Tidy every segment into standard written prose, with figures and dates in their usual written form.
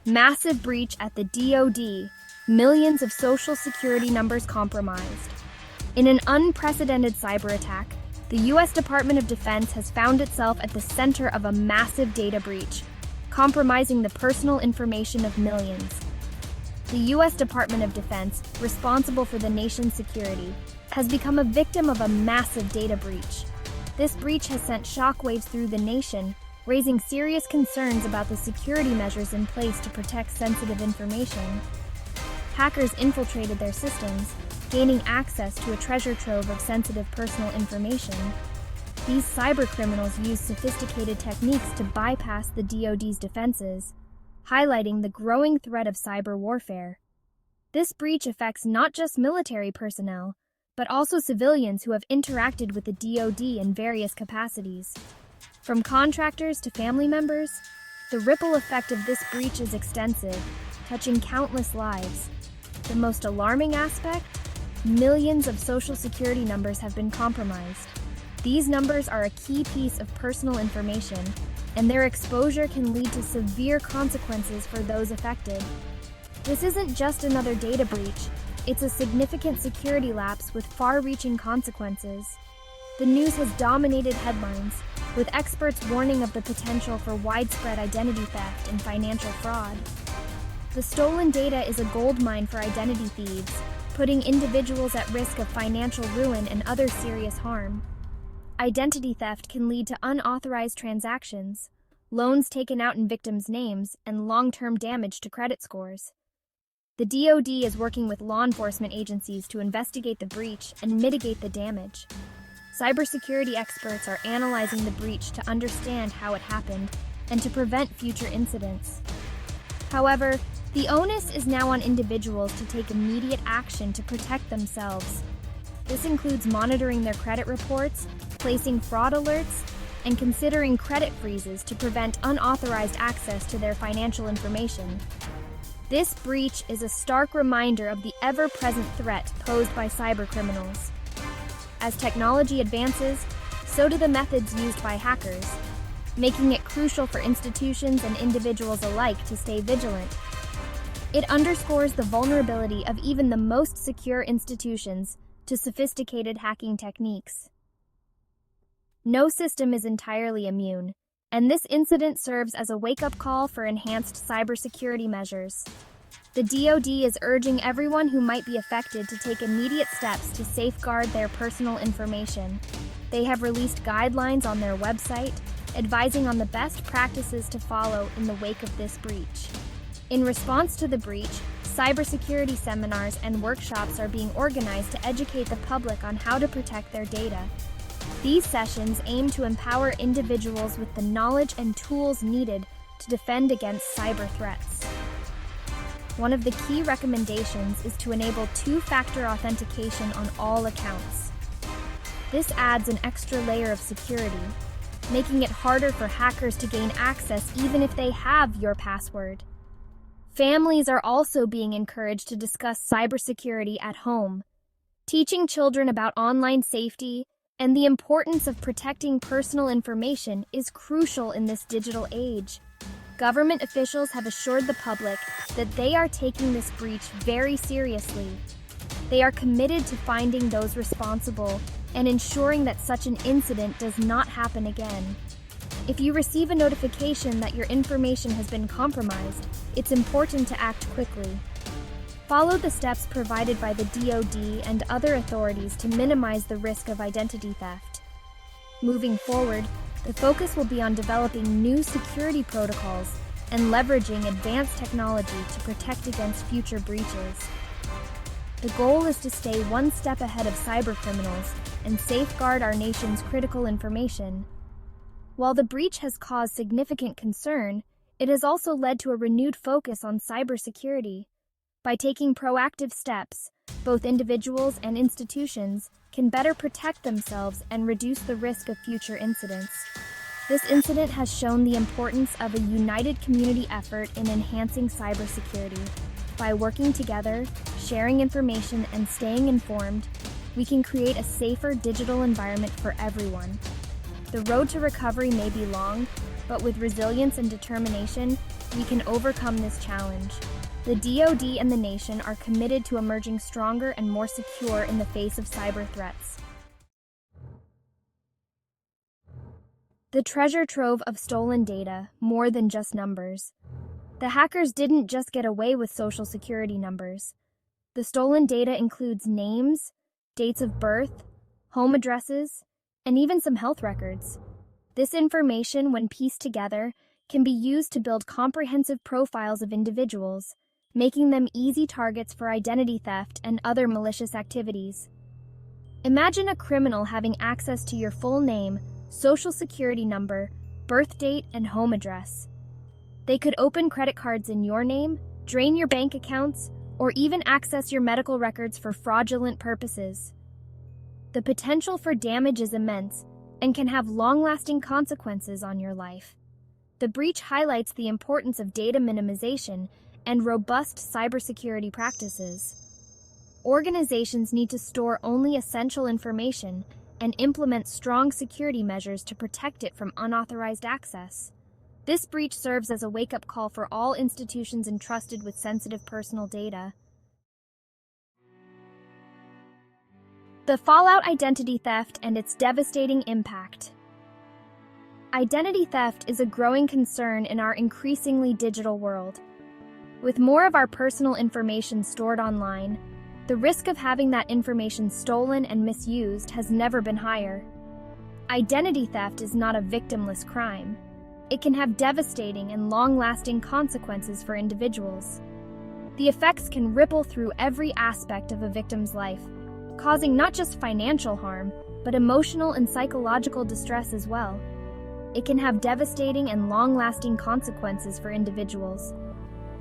Massive breach at the DoD, millions of social security numbers compromised. In an unprecedented cyber attack, the U.S. Department of Defense has found itself at the center of a massive data breach, compromising the personal information of millions. The U.S. Department of Defense, responsible for the nation's security, has become a victim of a massive data breach. This breach has sent shockwaves through the nation, raising serious concerns about the security measures in place to protect sensitive information. Hackers infiltrated their systems, gaining access to a treasure trove of sensitive personal information. These cybercriminals use sophisticated techniques to bypass the DoD's defenses, highlighting the growing threat of cyber warfare. This breach affects not just military personnel, but also civilians who have interacted with the DoD in various capacities. From contractors to family members, the ripple effect of this breach is extensive, touching countless lives. The most alarming aspect? Millions of Social Security numbers have been compromised. These numbers are a key piece of personal information, and their exposure can lead to severe consequences for those affected. This isn't just another data breach, it's a significant security lapse with far-reaching consequences. The news has dominated headlines, with experts warning of the potential for widespread identity theft and financial fraud. The stolen data is a goldmine for identity thieves, putting individuals at risk of financial ruin and other serious harm. Identity theft can lead to unauthorized transactions, loans taken out in victims' names, and long-term damage to credit scores. The DoD is working with law enforcement agencies to investigate the breach and mitigate the damage. Cybersecurity experts are analyzing the breach to understand how it happened and to prevent future incidents. However, the onus is now on individuals to take immediate action to protect themselves. This includes monitoring their credit reports, placing fraud alerts, and considering credit freezes to prevent unauthorized access to their financial information. This breach is a stark reminder of the ever-present threat posed by cybercriminals. As technology advances, so do the methods used by hackers, making it crucial for institutions and individuals alike to stay vigilant. It underscores the vulnerability of even the most secure institutions to sophisticated hacking techniques. No system is entirely immune, and this incident serves as a wake-up call for enhanced cybersecurity measures. The DoD is urging everyone who might be affected to take immediate steps to safeguard their personal information. They have released guidelines on their website, advising on the best practices to follow in the wake of this breach. In response to the breach, cybersecurity seminars and workshops are being organized to educate the public on how to protect their data. These sessions aim to empower individuals with the knowledge and tools needed to defend against cyber threats. One of the key recommendations is to enable two-factor authentication on all accounts. This adds an extra layer of security, making it harder for hackers to gain access even if they have your password. Families are also being encouraged to discuss cybersecurity at home. Teaching children about online safety and the importance of protecting personal information is crucial in this digital age. Government officials have assured the public that they are taking this breach very seriously. They are committed to finding those responsible and ensuring that such an incident does not happen again. If you receive a notification that your information has been compromised, it's important to act quickly. Follow the steps provided by the DoD and other authorities to minimize the risk of identity theft. Moving forward, the focus will be on developing new security protocols and leveraging advanced technology to protect against future breaches. The goal is to stay one step ahead of cybercriminals and safeguard our nation's critical information. While the breach has caused significant concern, it has also led to a renewed focus on cybersecurity. By taking proactive steps, both individuals and institutions can better protect themselves and reduce the risk of future incidents. This incident has shown the importance of a united community effort in enhancing cybersecurity. By working together, sharing information, and staying informed, we can create a safer digital environment for everyone. The road to recovery may be long, But with resilience and determination, we can overcome this challenge. The DoD and the nation are committed to emerging stronger and more secure in the face of cyber threats. The treasure trove of stolen data, more than just numbers. The hackers didn't just get away with social security numbers. The stolen data includes names, dates of birth, home addresses, and even some health records. This information, when pieced together, can be used to build comprehensive profiles of individuals, making them easy targets for identity theft and other malicious activities. Imagine a criminal having access to your full name, social security number, birth date, and home address. They could open credit cards in your name, drain your bank accounts, or even access your medical records for fraudulent purposes. The potential for damage is immense and can have long-lasting consequences on your life. The breach highlights the importance of data minimization and robust cybersecurity practices. Organizations need to store only essential information and implement strong security measures to protect it from unauthorized access. This breach serves as a wake-up call for all institutions entrusted with sensitive personal data. The fallout: identity theft and its devastating impact. Identity theft is a growing concern in our increasingly digital world. With more of our personal information stored online, the risk of having that information stolen and misused has never been higher. Identity theft is not a victimless crime. It can have devastating and long-lasting consequences for individuals. The effects can ripple through every aspect of a victim's life, causing not just financial harm, but emotional and psychological distress as well. It can have devastating and long-lasting consequences for individuals.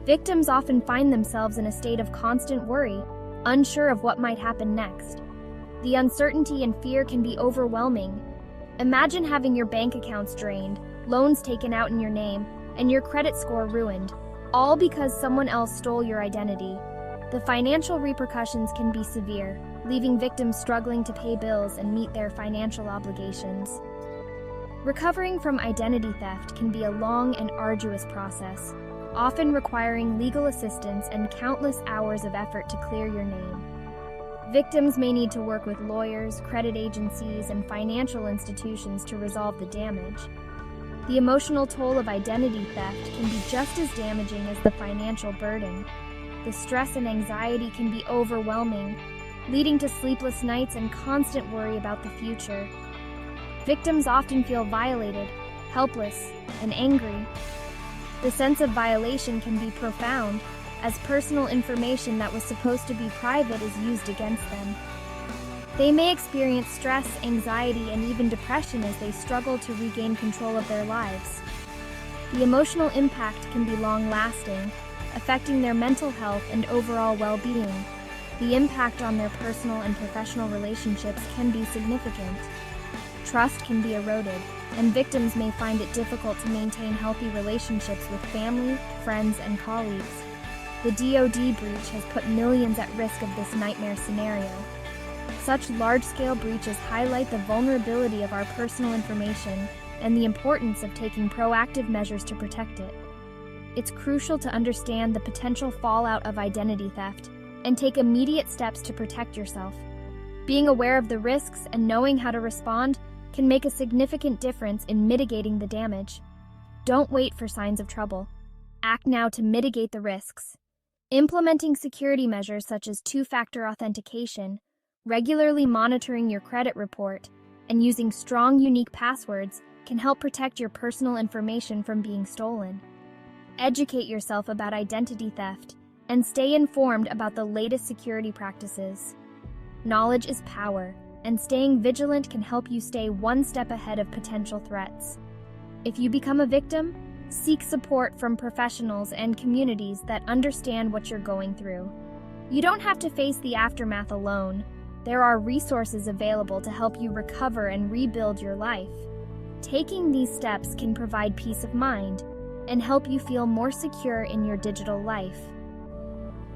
Victims often find themselves in a state of constant worry, unsure of what might happen next. The uncertainty and fear can be overwhelming. Imagine having your bank accounts drained, loans taken out in your name, and your credit score ruined, all because someone else stole your identity. The financial repercussions can be severe, leaving victims struggling to pay bills and meet their financial obligations. Recovering from identity theft can be a long and arduous process, often requiring legal assistance and countless hours of effort to clear your name. Victims may need to work with lawyers, credit agencies, and financial institutions to resolve the damage. The emotional toll of identity theft can be just as damaging as the financial burden. The stress and anxiety can be overwhelming, leading to sleepless nights and constant worry about the future. Victims often feel violated, helpless, and angry. The sense of violation can be profound, as personal information that was supposed to be private is used against them. They may experience stress, anxiety, and even depression as they struggle to regain control of their lives. The emotional impact can be long-lasting, affecting their mental health and overall well-being. The impact on their personal and professional relationships can be significant. Trust can be eroded, and victims may find it difficult to maintain healthy relationships with family, friends, and colleagues. The DoD breach has put millions at risk of this nightmare scenario. Such large-scale breaches highlight the vulnerability of our personal information and the importance of taking proactive measures to protect it. It's crucial to understand the potential fallout of identity theft and take immediate steps to protect yourself. Being aware of the risks and knowing how to respond can make a significant difference in mitigating the damage. Don't wait for signs of trouble. Act now to mitigate the risks. Implementing security measures such as two-factor authentication, regularly monitoring your credit report, and using strong, unique passwords can help protect your personal information from being stolen. Educate yourself about identity theft and stay informed about the latest security practices. Knowledge is power, and staying vigilant can help you stay one step ahead of potential threats. If you become a victim, seek support from professionals and communities that understand what you're going through. You don't have to face the aftermath alone. There are resources available to help you recover and rebuild your life. Taking these steps can provide peace of mind and help you feel more secure in your digital life.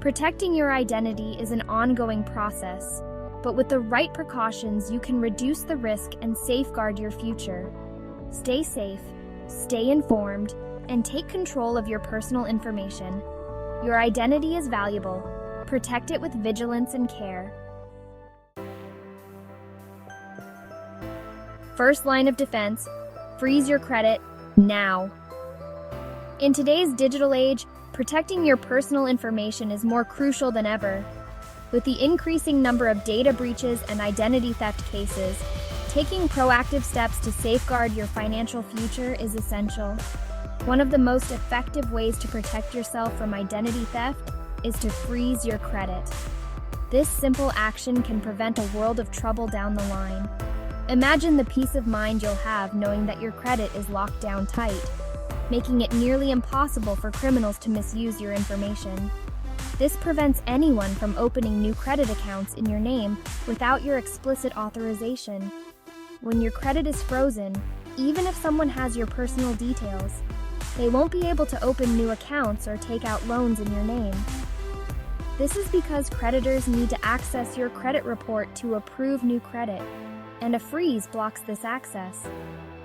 Protecting your identity is an ongoing process, but with the right precautions, you can reduce the risk and safeguard your future. Stay safe, Stay informed and take control of your personal information. Your identity is valuable. Protect it with vigilance and care. First line of defense, freeze your credit now. In today's digital age, protecting your personal information is more crucial than ever. With the increasing number of data breaches and identity theft cases, taking proactive steps to safeguard your financial future is essential. One of the most effective ways to protect yourself from identity theft is to freeze your credit. This simple action can prevent a world of trouble down the line. Imagine the peace of mind you'll have knowing that your credit is locked down tight, making it nearly impossible for criminals to misuse your information. This prevents anyone from opening new credit accounts in your name without your explicit authorization. When your credit is frozen, even if someone has your personal details, they won't be able to open new accounts or take out loans in your name. This is because creditors need to access your credit report to approve new credit, and a freeze blocks this access.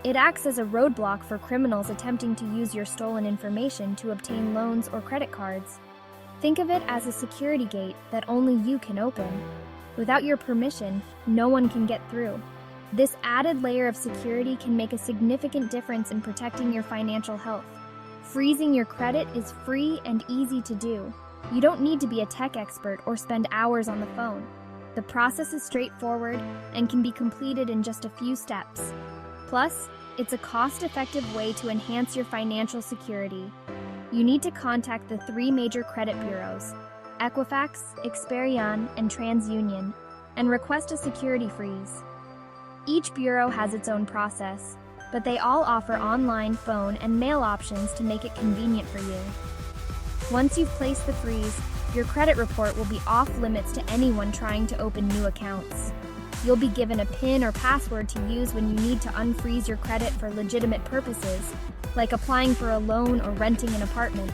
It acts as a roadblock for criminals attempting to use your stolen information to obtain loans or credit cards. Think of it as a security gate that only you can open. Without your permission, no one can get through. This added layer of security can make a significant difference in protecting your financial health. Freezing your credit is free and easy to do. You don't need to be a tech expert or spend hours on the phone. The process is straightforward and can be completed in just a few steps. Plus, it's a cost-effective way to enhance your financial security. You need to contact the 3 major credit bureaus, Equifax, Experian, and TransUnion, and request a security freeze. Each bureau has its own process, but they all offer online, phone, and mail options to make it convenient for you. Once you've placed the freeze, your credit report will be off limits to anyone trying to open new accounts. You'll be given a PIN or password to use when you need to unfreeze your credit for legitimate purposes, like applying for a loan or renting an apartment.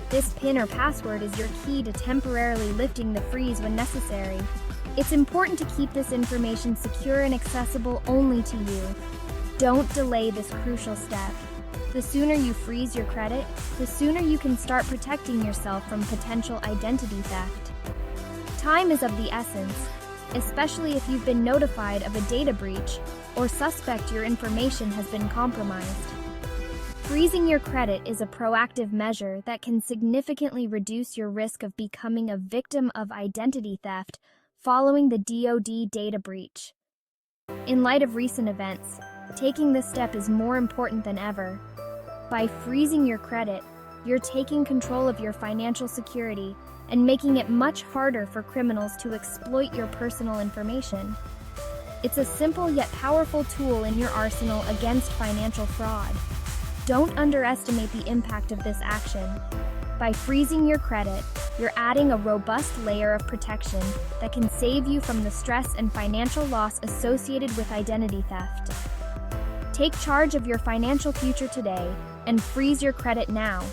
This PIN or password is your key to temporarily lifting the freeze when necessary. It's important to keep this information secure and accessible only to you. Don't delay this crucial step. The sooner you freeze your credit, the sooner you can start protecting yourself from potential identity theft. Time is of the essence, especially if you've been notified of a data breach or suspect your information has been compromised. Freezing your credit is a proactive measure that can significantly reduce your risk of becoming a victim of identity theft following the DoD data breach. In light of recent events, taking this step is more important than ever. By freezing your credit, you're taking control of your financial security and making it much harder for criminals to exploit your personal information. It's a simple yet powerful tool in your arsenal against financial fraud. Don't underestimate the impact of this action. By freezing your credit, you're adding a robust layer of protection that can save you from the stress and financial loss associated with identity theft. Take charge of your financial future today and freeze your credit now.